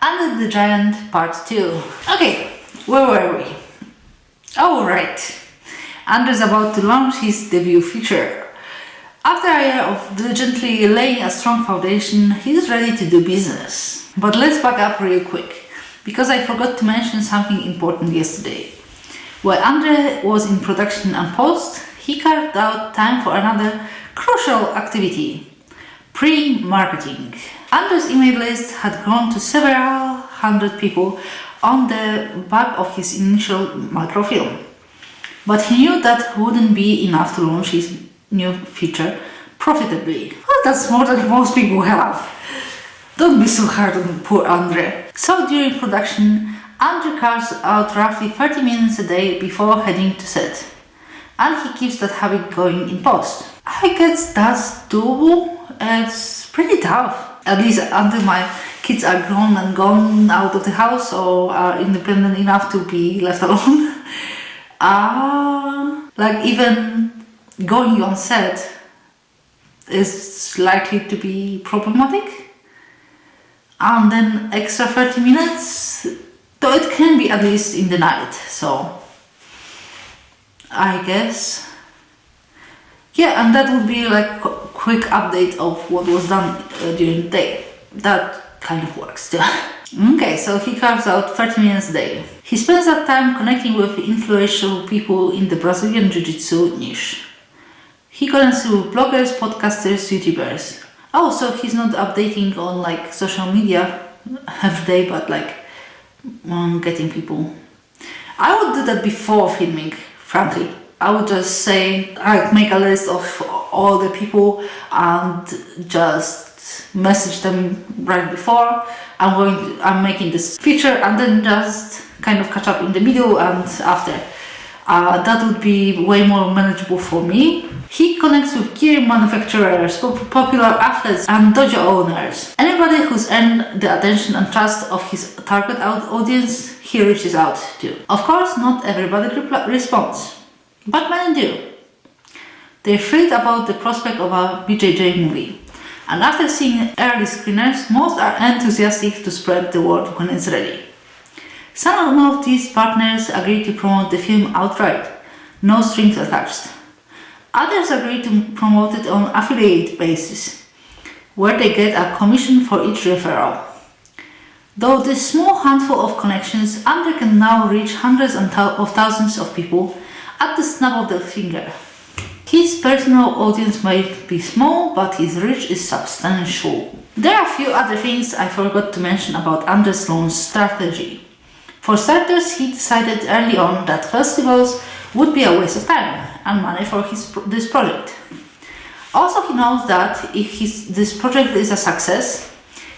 Andre the Giant Part 2. Okay, where were we? Oh, right. Andre's about to launch his debut feature. After a year of diligently laying a strong foundation, he's ready to do business. But let's back up real quick, because I forgot to mention something important yesterday. While Andre was in production and post, he carved out time for another crucial activity: pre-marketing. Andre's email list had grown to several hundred people on the back of his initial microfilm. But he knew that wouldn't be enough to launch his new feature profitably. Well, that's more than most people have. Don't be so hard on poor Andre. So during production, Andre carves out roughly 30 minutes a day before heading to set. And he keeps that habit going in post. I guess that's doable. It's pretty tough. At least until my kids are grown and gone out of the house or are independent enough to be left alone. Like even going on set is likely to be problematic. And then extra 30 minutes, though it can be at least in the night, so I guess. Yeah, and that would be like a quick update of what was done during the day. That kind of works too. Okay, so he carves out 30 minutes a day. He spends that time connecting with influential people in the Brazilian Jiu-Jitsu niche. He connects with bloggers, podcasters, YouTubers. Oh, so he's not updating on like social media every day, but like getting people. I would do that before filming, frankly. I would just say, I make a list of all the people and just message them right before. I'm making this feature and then just kind of catch up in the middle and after. That would be way more manageable for me. He connects with gear manufacturers, popular athletes and dojo owners. Anybody who's earned the attention and trust of his target audience, he reaches out to. Of course, not everybody responds, but many do. They're thrilled about the prospect of a BJJ movie. And after seeing early screeners, most are enthusiastic to spread the word when it's ready. Some of these partners agree to promote the film outright, no strings attached. Others agree to promote it on affiliate basis, where they get a commission for each referral. Though this small handful of connections, Andre can now reach hundreds of thousands of people at the snap of the finger. His personal audience might be small, but his reach is substantial. There are a few other things I forgot to mention about Andre's launch strategy. For starters, he decided early on that festivals would be a waste of time and money for this project. Also, he knows that if this project is a success,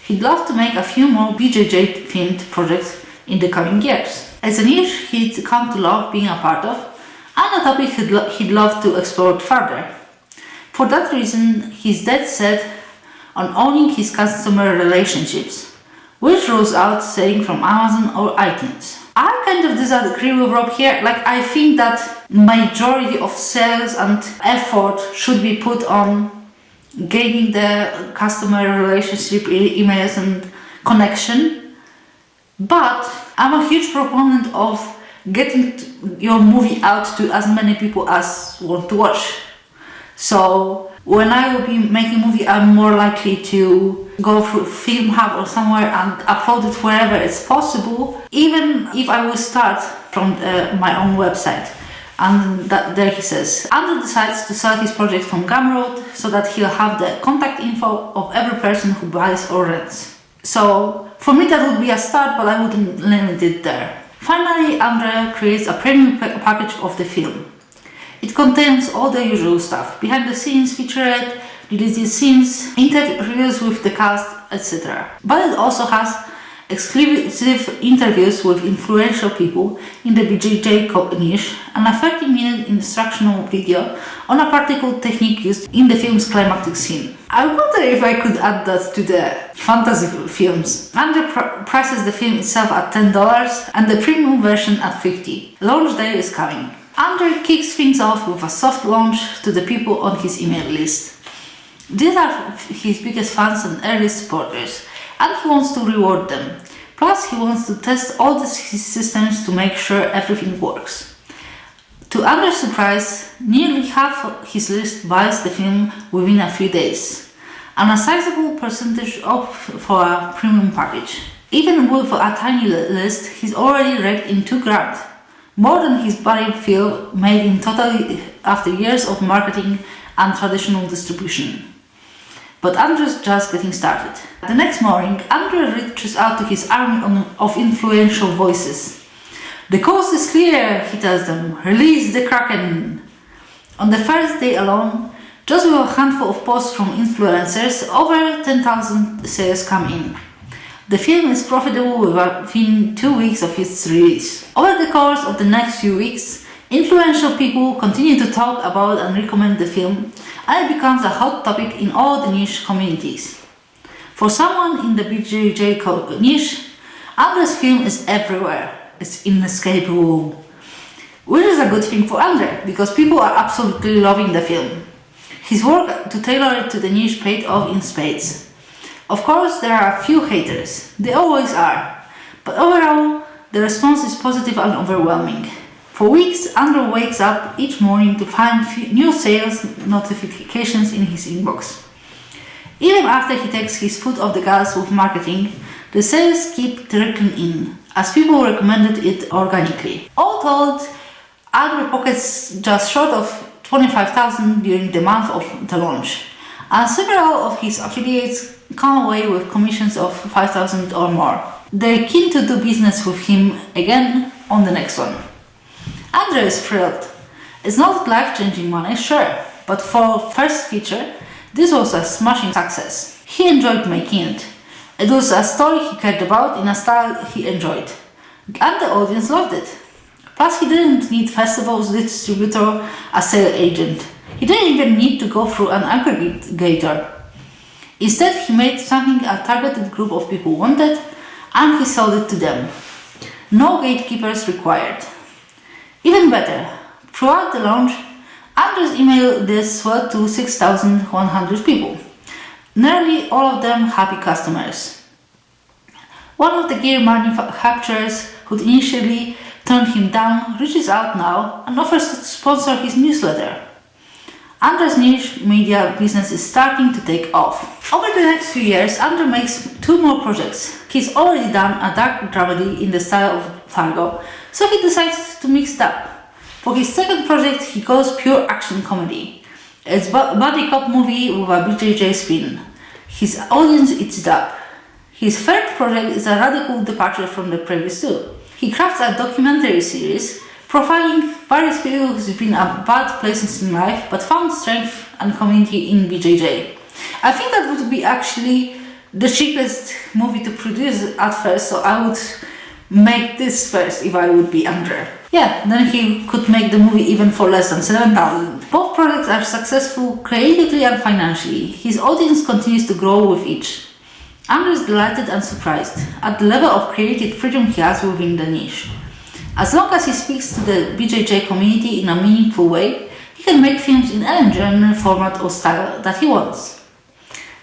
he'd love to make a few more BJJ themed projects in the coming years. As a niche he'd come to love being a part of, and a topic he'd love to explore further. For that reason, he's dead set on owning his customer relationships, which rules out selling from Amazon or iTunes. I kind of disagree with Rob here. Like, I think that majority of sales and effort should be put on gaining the customer relationship, emails and connection. But I'm a huge proponent of getting your movie out to as many people as want to watch. So when I will be making a movie, I'm more likely to go through Film Hub or somewhere and upload it wherever it's possible, even if I will start from my own website. And there he says, Andrew decides to sell his project from Gumroad so that he'll have the contact info of every person who buys or rents. So for me that would be a start, but I wouldn't limit it there. Finally, Andre creates a premium package of the film. It contains all the usual stuff: behind the scenes, featurette, deleted scenes, interviews with the cast, etc. But it also has exclusive interviews with influential people in the BJJ niche and a 30-minute instructional video on a particular technique used in the film's climactic scene. I wonder if I could add that to the fantasy films. Andre prices the film itself at $10 and the premium version at $50. Launch day is coming. Andre kicks things off with a soft launch to the people on his email list. These are his biggest fans and early supporters, and he wants to reward them, Plus, he wants to test all his systems to make sure everything works. To Andre's surprise, nearly half of his list buys the film within a few days, and a sizable percentage opt for a premium package. Even with a tiny list, he's already raked in $2,000, more than his budget film made in total after years of marketing and traditional distribution. But Andrew's just getting started. The next morning, Andrew reaches out to his army of influential voices. "The coast is clear," he tells them. "Release the Kraken." On the first day alone, just with a handful of posts from influencers, over 10,000 sales come in. The film is profitable within 2 weeks of its release. Over the course of the next few weeks, influential people continue to talk about and recommend the film, and it becomes a hot topic in all the niche communities. For someone in the BJJ niche, Andre's film is everywhere. It's inescapable. Which is a good thing for Andre, because people are absolutely loving the film. His work to tailor it to the niche paid off in spades. Of course, there are a few haters. They always are. But overall, the response is positive and overwhelming. For weeks, Andrew wakes up each morning to find new sales notifications in his inbox. Even after he takes his foot off the gas with marketing, the sales keep trickling in, as people recommended it organically. All told, Andrew pockets just short of $25,000 during the month of the launch, and several of his affiliates come away with commissions of $5,000 or more. They're keen to do business with him again on the next one. Andrew is thrilled. It's not life-changing money, sure, but for first feature, this was a smashing success. He enjoyed making it. It was a story he cared about in a style he enjoyed, and the audience loved it. Plus, he didn't need festivals, distributor, a sales agent. He didn't even need to go through an aggregator. Instead, he made something a targeted group of people wanted, and he sold it to them. No gatekeepers required. Even better, throughout the launch, Andrew's email list swelled to 6,100 people. Nearly all of them happy customers. One of the gear manufacturers who initially turned him down reaches out now and offers to sponsor his newsletter. Andrew's niche media business is starting to take off. Over the next few years, Andrew makes 2 more projects. He's already done a dark dramedy in the style of Fargo, so he decides to mix it up. For his second project, he goes pure action comedy. It's a buddy cop movie with a BJJ spin. His audience eats it up. His third project is a radical departure from the previous 2. He crafts a documentary series profiling various people who've been at bad places in life but found strength and community in BJJ. I think that would be actually the cheapest movie to produce at first, so I would make this first if I would be Andrew. Yeah, then he could make the movie even for less than $7,000. Both projects are successful creatively and financially. His audience continues to grow with each. Andrew is delighted and surprised at the level of creative freedom he has within the niche. As long as he speaks to the BJJ community in a meaningful way, he can make films in any genre, format or style that he wants.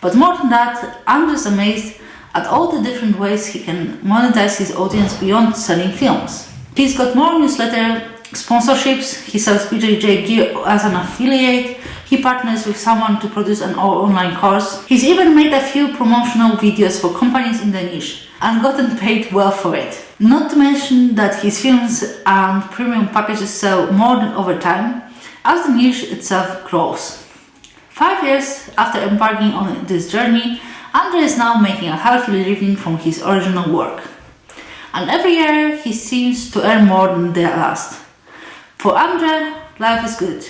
But more than that, Andrew is amazed at all the different ways he can monetize his audience beyond selling films. He's got more newsletter sponsorships, he sells BJJ gear as an affiliate, he partners with someone to produce an online course. He's even made a few promotional videos for companies in the niche and gotten paid well for it. Not to mention that his films and premium packages sell more than over time as the niche itself grows. 5 years after embarking on this journey, Andre is now making a healthy living from his original work. And every year he seems to earn more than the last. For Andre, life is good.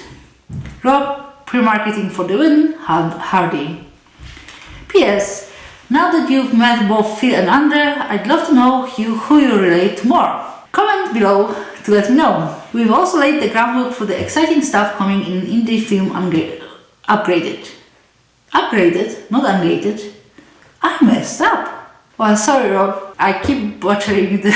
Rob, pre-marketing for the win, Hardy. P.S. Now that you've met both Phil and Andre, I'd love to know who you relate to more. Comment below to let me know. We've also laid the groundwork for the exciting stuff coming in indie film Upgraded. Upgraded, not Ungated. I messed up. Well, sorry Rob, I keep butchering the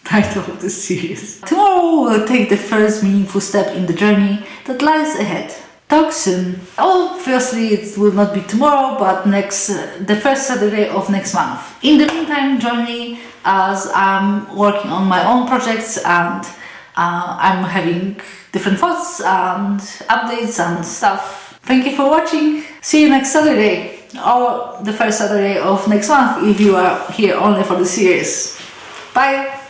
title of the series. Tomorrow we'll take the first meaningful step in the journey that lies ahead. Talk soon. Obviously it will not be tomorrow, but the first Saturday of next month. In the meantime, join me as I'm working on my own projects and I'm having different thoughts and updates and stuff. Thank you for watching. See you next Saturday or the first Saturday of next month if you are here only for the series. Bye!